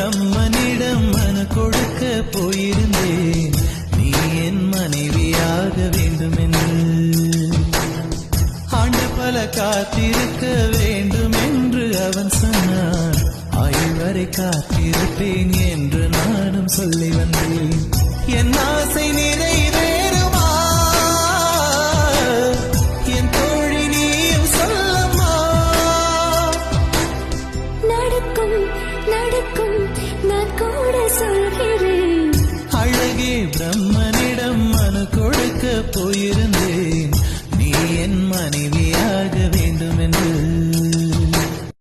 பிரம்மனிடம் மனு கொடுக்க போயிருந்தேன், நீ என் மனைவியாக வேண்டும் என்று. ஆண்டு பல காத்திருக்க வேண்டும் என்று அவன் சொன்னான், ஆயுள் வரை காத்திருப்பேன் என்று நானும் சொல்லி வந்தேன். என் ஆசை நிறை